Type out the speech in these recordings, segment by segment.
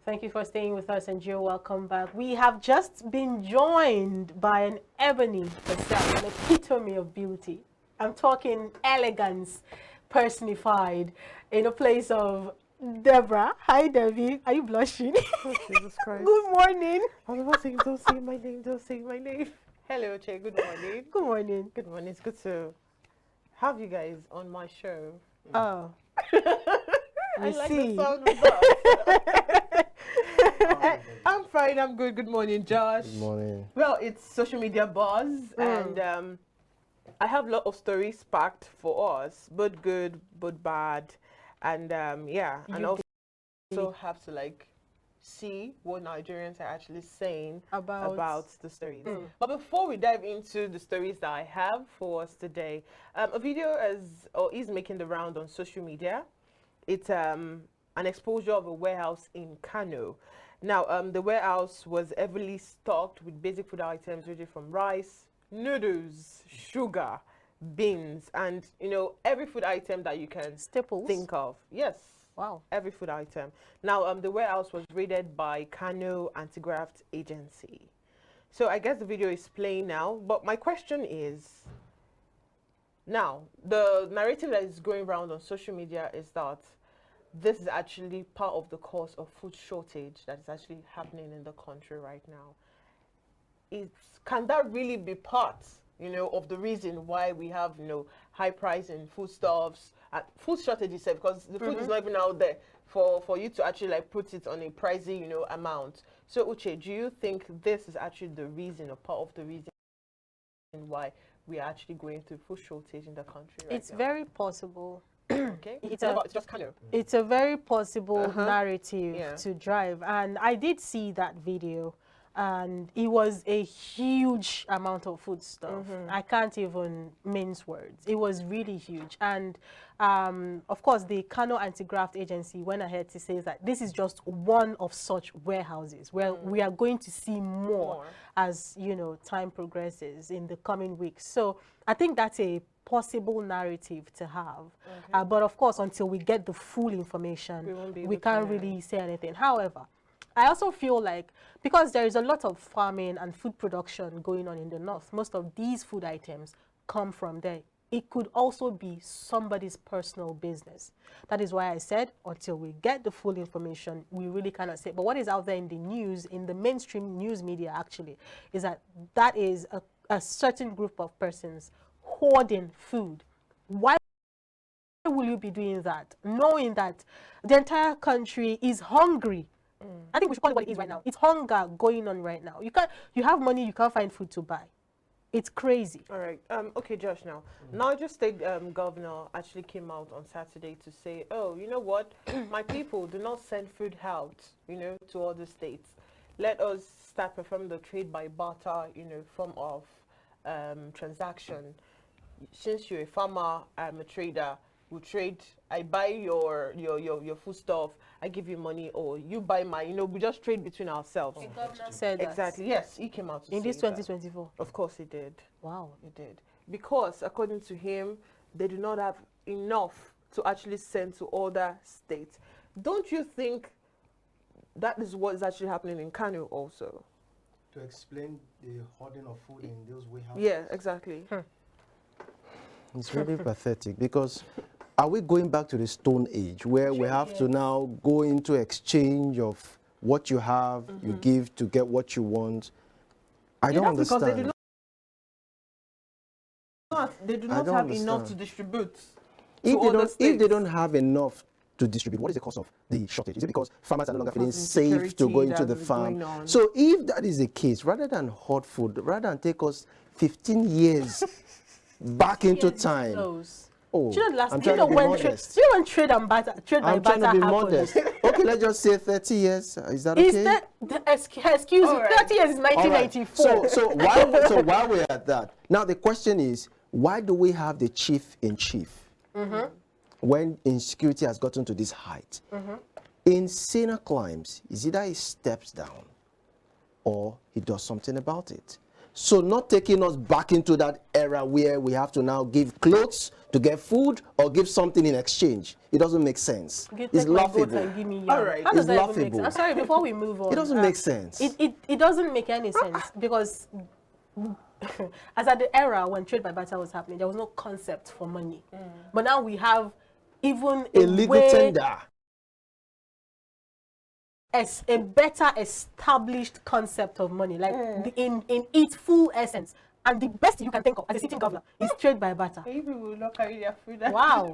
Thank you for staying with us, and you're welcome back. We have just been joined by an ebony herself, an epitome of beauty. I'm talking elegance personified in a place of Deborah. Hi, Debbie. Are you blushing? Oh, Jesus Christ. Good morning. I was about saying, don't say my name, don't say my name. Hello, Che. Good morning. Good morning. Good morning. It's good to have you guys on my show. Oh. I like see. the sound of that. I'm fine. I'm good. Good morning, Josh. Good morning. Well, it's social media buzz, and I have a lot of stories packed for us, both good, both bad, and yeah, and also have to like see what Nigerians are actually saying about the stories. But before we dive into the stories that I have for us today, a video is making the round on social media. It's an exposure of a warehouse in Kano. Now, the warehouse was heavily stocked with basic food items ranging from rice, noodles, sugar, beans, and every food item that you can think of. Yes. Wow. Every food item. Now, the warehouse was raided by Kano Anti-Graft Agency. So I guess the video is playing now. But my question is, now, the narrative that is going around on social media is that this is actually part of the cause of food shortage that is actually happening in the country right now. Can that really be part, of the reason why we have, high price in foodstuffs, food shortages, because the food is not even out there for you to actually like put it on a pricey, amount. So Uche, do you think this is actually the reason or part of the reason why we are actually going through food shortage in the country right It's now? very possible. Okay. It's just kind of. It's a very possible narrative to drive, and I did see that video, and it was a huge amount of food stuff. I can't even mince words. It was really huge, and of course, the Kano Anti-Graft Agency went ahead to say that this is just one of such warehouses where we are going to see more as time progresses in the coming weeks. So I think that's a possible narrative to have, but of course, until we get the full information, we can't really say anything. However, I also feel like because there is a lot of farming and food production going on in the north, most of these food items come from there. It could also be somebody's personal business. That is why I said until we get the full information, we really cannot say. But what is out there in the news, in the mainstream news media actually, is that is a certain group of persons hoarding food. Why will you be doing that, knowing that the entire country is hungry? I think we should call it what it is right now. It's hunger going on right now. You have money, you can't find food to buy. It's crazy. All right. Okay, Josh, now. Niger State Governor actually came out on Saturday to say, oh, you know what? My people do not send food out, to other states. Let us start performing the trade by barter, form of transaction. Since you're a farmer, I'm a trader. We trade. I buy your food stuff. I give you money, or you buy my. We just trade between ourselves. The governor said that. Exactly. Yes, he came out to say in this that. 2024. Of course, he did. Wow, he did. Because according to him, they do not have enough to actually send to other states. Don't you think that is what is actually happening in Kano also? To explain the hoarding of food in those warehouses. Yeah, exactly. It's really pathetic, because are we going back to the Stone Age where we have to now go into exchange of what you have, you give to get what you want? I don't understand. Because they do not have enough to distribute. If they don't have enough to distribute, what is the cause of the shortage? Is it because farmers are no longer feeling safe to go into the farm? So if that is the case, rather than hoard food, rather than take us 15 years back into time. Oh, I'm trying to be modest. When trade and barter, I'm trying to be modest. Okay, let's just say 30 years. Is that okay? Excuse me, 30 years is 1994. Right. So while we're at that, now the question is, why do we have the chief in chief when insecurity has gotten to this height? In saner climes, is either he steps down or he does something about it. So not taking us back into that era where we have to now give clothes to get food or give something in exchange. It doesn't make sense. It's laughable. All right. How does it's that laughable. even make sense? I'm sorry, before we move on. It doesn't make sense. It doesn't make any sense because as at the era when trade by barter was happening, there was no concept for money. But now we have even a legal tender. As a better established concept of money, like in its full essence. And the best you can think of as a sitting governor is trade by barter. People will not carry their food. Wow.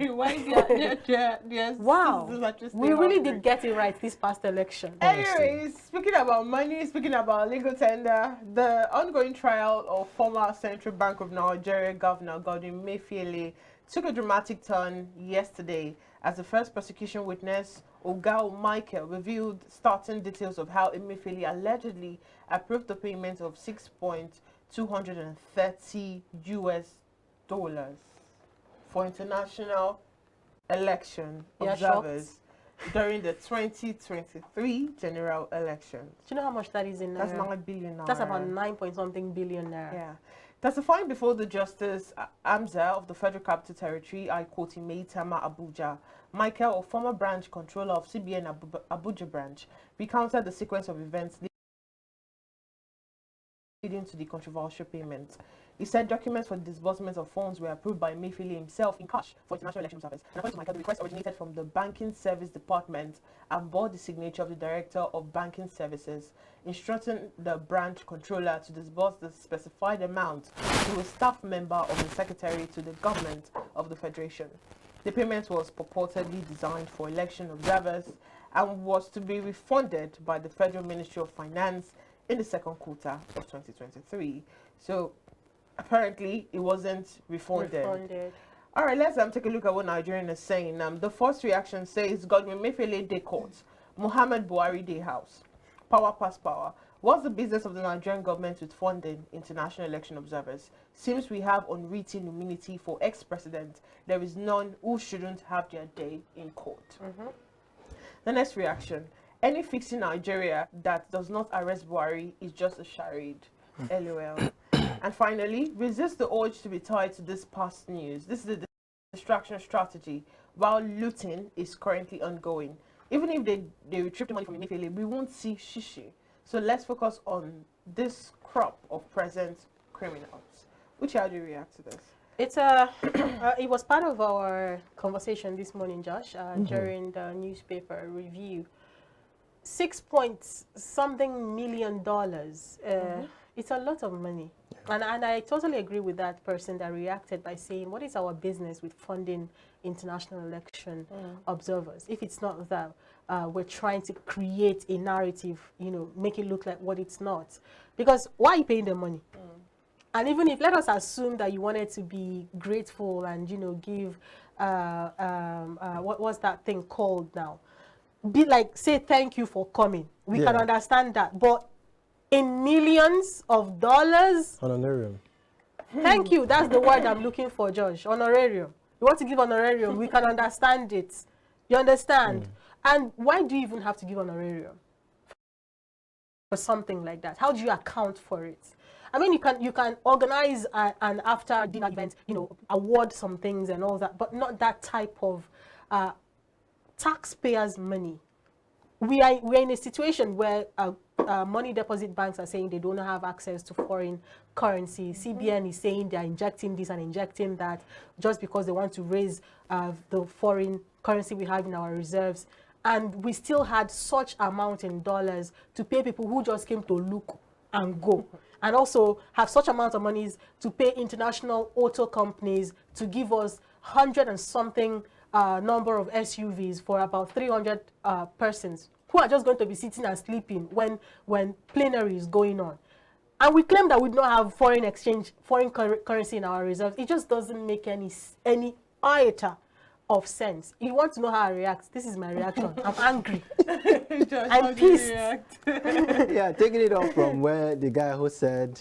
Wow. We really hungry. did get it right this past election. Anyways, speaking about money, speaking about legal tender, the ongoing trial of former Central Bank of Nigeria Governor Godwin Emefiele took a dramatic turn yesterday as the first prosecution witness, Ogao Michael, revealed startling details of how Emefiele allegedly approved the payment of $6,230 for international election observers during the 2023 general elections. Do you know how much that is in That's naira? 9 billion naira. That's about 9-point-something billion naira. Yeah. Testifying before the Justice Amza of the Federal Capital Territory, I quote in Maitama, Abuja, Michael, a former branch controller of CBN Abuja branch, recounted the sequence of events leading to the controversial payment. He said documents for the disbursement of funds were approved by Emefiele himself in cash for international election service. And according to Michael, the request originated from the Banking Service Department and bore the signature of the Director of Banking Services, instructing the branch controller to disburse the specified amount to a staff member of the Secretary to the Government of the Federation. The payment was purportedly designed for election observers and was to be refunded by the Federal Ministry of Finance in the second quarter of 2023. So apparently it wasn't refunded. All right, let's take a look at what Nigerian is saying. The first reaction says Godwin Emefiele Day Court, Muhammad Buhari Day House, power pass power. What's the business of the Nigerian government with funding international election observers? Seems we have unwritten immunity for ex-president. There is none who shouldn't have their day in court. The next reaction. Any fix in Nigeria that does not arrest Buhari is just a charade. LOL. And finally, resist the urge to be tied to this past news. This is the distraction strategy while looting is currently ongoing. Even if they retrieve the money from Emefiele, we won't see shishi. So let's focus on this crop of present criminals. How do you react to this? It's it was part of our conversation this morning, Josh, during the newspaper review. $6-point-something million. It's a lot of money. And I totally agree with that person that reacted by saying, what is our business with funding international election observers? If it's not that, we're trying to create a narrative, make it look like what it's not. Because why are you paying the money? And even if, let us assume that you wanted to be grateful and, give, what was that thing called now? Be like, say thank you for coming. We can understand that. But in millions of dollars. Honorarium. Thank you. That's the word I'm looking for, Josh. Honorarium. You want to give honorarium, we can understand it. You understand? And why do you even have to give honorarium for something like that? How do you account for it? I mean, you can organize an after dinner event, award some things and all that, but not that type of taxpayers' money. We're in a situation where money deposit banks are saying they don't have access to foreign currency. CBN is saying they're injecting this and injecting that just because they want to raise the foreign currency we have in our reserves. And we still had such amount in dollars to pay people who just came to look and go. And also have such amount of monies to pay international auto companies to give us 100 and something number of SUVs for about 300 persons who are just going to be sitting and sleeping when plenary is going on. And we claim that we don't have foreign currency in our reserves. It just doesn't make any iota of sense. You want to know how I react? This is my reaction. I'm angry. I'm pissed. Yeah, taking it off from where the guy who said,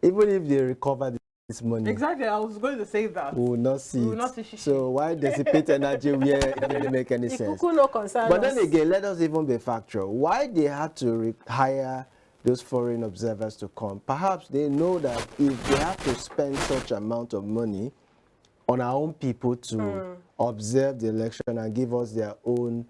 even if they recover this money. Exactly, I was going to say that. We will not see we will it. not see so why dissipate energy where it doesn't make any sense? No concern but then again, let us even be factual. Why they had to hire those foreign observers to come. Perhaps they know that if they have to spend such amount of money on our own people to observe the election and give us their own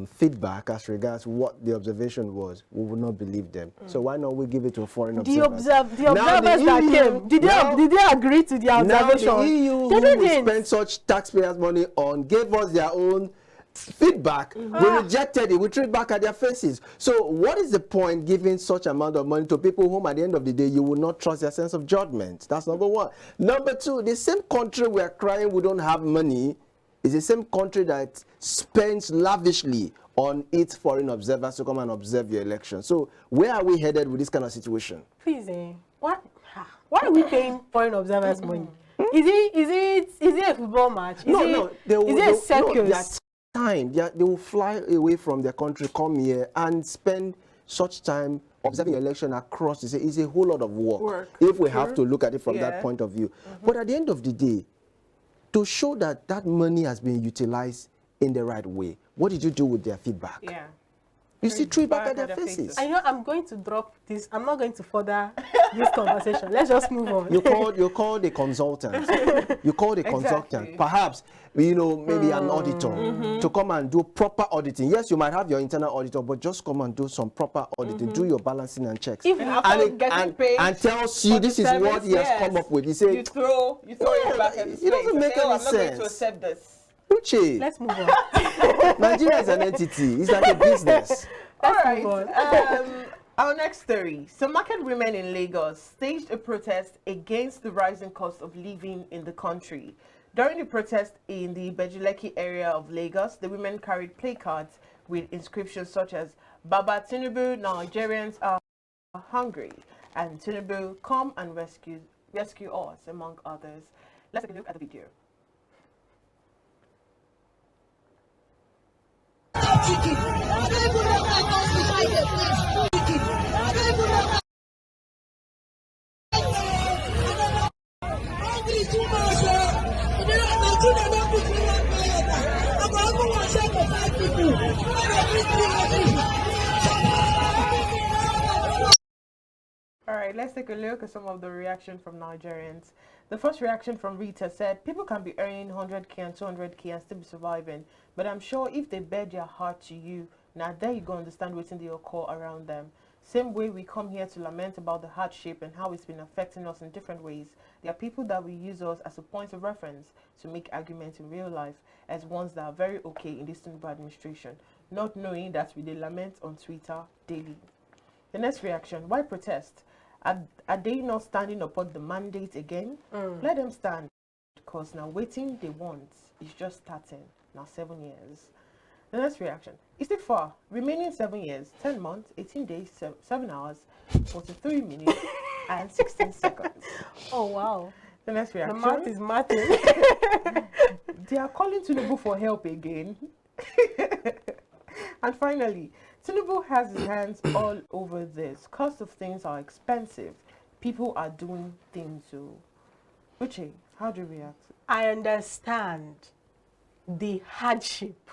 feedback as regards what the observation was, we will not believe them. So why not we give it to a foreign observer? The observers that came, did they agree to the observation? Now the EU, who will spend such taxpayers' money on, gave us their own feedback. We rejected it. We threw it back at their faces. So what is the point giving such amount of money to people whom at the end of the day you will not trust their sense of judgment? That's number one. Number two, the same country we are crying we don't have money is the same country that spends lavishly on its foreign observers to come and observe your election. So where are we headed with this kind of situation? Please, why are we paying foreign observers money? Is it a football match? Is it a circus? Time they will fly away from their country, come here and spend such time observing election across. It's a whole lot of work. If we have to look at it from that point of view. But at the end of the day, to show that that money has been utilized in the right way, what did you do with their feedback? You see, threw it back at their faces. I know I'm going to drop this. I'm not going to further this conversation. Let's just move on. You called a consultant. You called a consultant. Perhaps, maybe an auditor to come and do proper auditing. Yes, you might have your internal auditor, but just come and do some proper auditing. Do your balancing and checks. And tells you this is what he has come up with. He said, you throw it back at his face. It doesn't make any sense. I'm not going to accept this. Uche. Let's move on. Nigeria is an entity. It's like a business. All right. Our next story. Some market women in Lagos staged a protest against the rising cost of living in the country. During the protest in the Bejuleki area of Lagos, the women carried placards with inscriptions such as "Baba Tinubu, Nigerians are hungry," and "Tinubu, come and rescue us," among others. Let's take a look at the video. All right, let's take a look at some of the reaction from Nigerians. The first reaction from Rita said, people can be earning 100K and 200K and still be surviving, but I'm sure if they bear their heart to you, now there you go understand what's in the occur around them. Same way we come here to lament about the hardship and how it's been affecting us in different ways. There are people that will use us as a point of reference to make arguments in real life as ones that are very okay in this Tinubu administration, not knowing that we lament on Twitter daily. The next reaction, why protest? Are they not standing upon the mandate again? Let them stand, because now waiting they want is just starting, now 7 years. The next reaction, is it far? Remaining 7 years, 10 months, 18 days, 7 hours, 43 minutes, and 16 seconds. Oh, wow. The next reaction. The math is mathing. They are calling Tinubu for help again. And finally, Tinubu has his hands all over this. Cost of things are expensive. People are doing things so. Uche, how do you react? I understand the hardship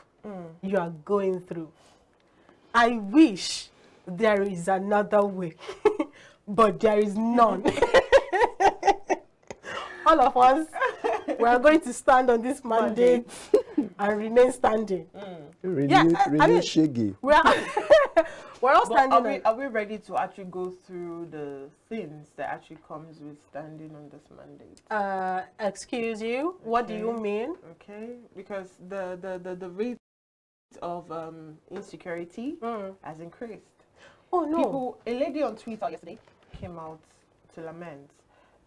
you are going through. I wish there is another way, but there is none. All of us, we are going to stand on this mandate and remain standing. Shaggy. We're all standing. Are we ready to actually go through the things that actually comes with standing on this mandate? Excuse you, what do you mean? Okay, because the rate of insecurity has increased. Oh no! A lady on Twitter yesterday came out to lament.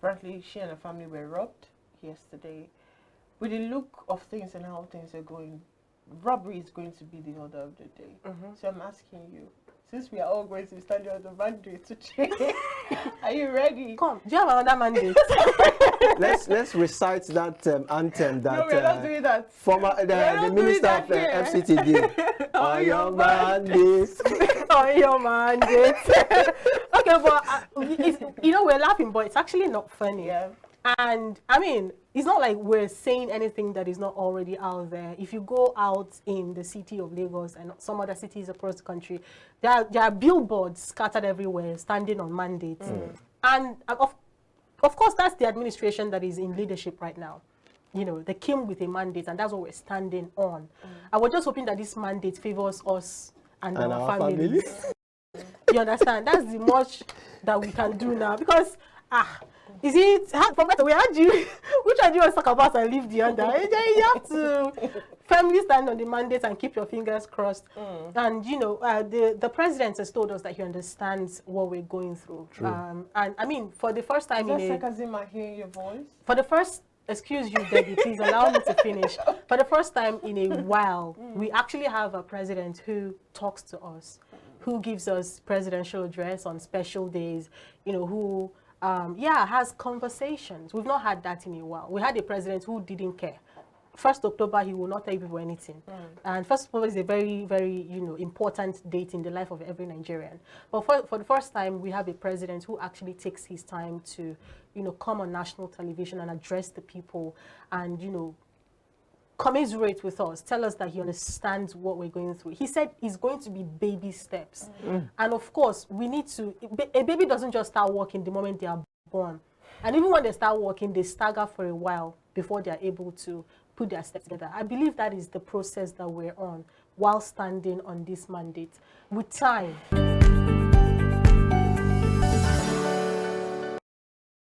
Apparently, she and her family were robbed yesterday. With the look of things and how things are going, robbery is going to be the order of the day. So I'm asking you, since we are all going to be standing on the mandate to change, are you ready? Come, do you have another mandate? let's recite that anthem that no, we're not doing that. The minister of FCT did. On your mandate. On your mandate. Okay, but we're laughing, but it's actually not funny. Yeah. And I mean, it's not like we're saying anything that is not already out there. If you go out in the city of Lagos and some other cities across the country, there are billboards scattered everywhere, standing on mandates. And of course, that's the administration that is in leadership right now. You know, they came with a mandate, and that's what we're standing on. I was just hoping that this mandate favors us and our families. You understand? That's the much that we can do now, because is it from that way? Which one do you want to talk about and leave the other? You have to firmly stand on the mandate and keep your fingers crossed. And you know, the president has told us that he understands what we're going through. And I mean, for the first time sarcasm, I hear your voice. For the first, excuse you, Debbie, please allow me to finish. For the first time in a while, we actually have a president who talks to us, who gives us presidential address on special days, you know, who has conversations. We've not had that in a while. We had a president who didn't care. 1st October, he will not tell people anything. And 1st October is a very, very, you know, important date in the life of every Nigerian. But for the first time, we have a president who actually takes his time to, you know, come on national television and address the people and, you know, commiserate with us, tell us that he understands what we're going through. He said it's going to be baby steps. And of course, we need to, a baby doesn't just start walking the moment they are born. And even when they start walking, they stagger for a while before they are able to put their steps together. I believe that is the process that we're on while standing on this mandate. With time,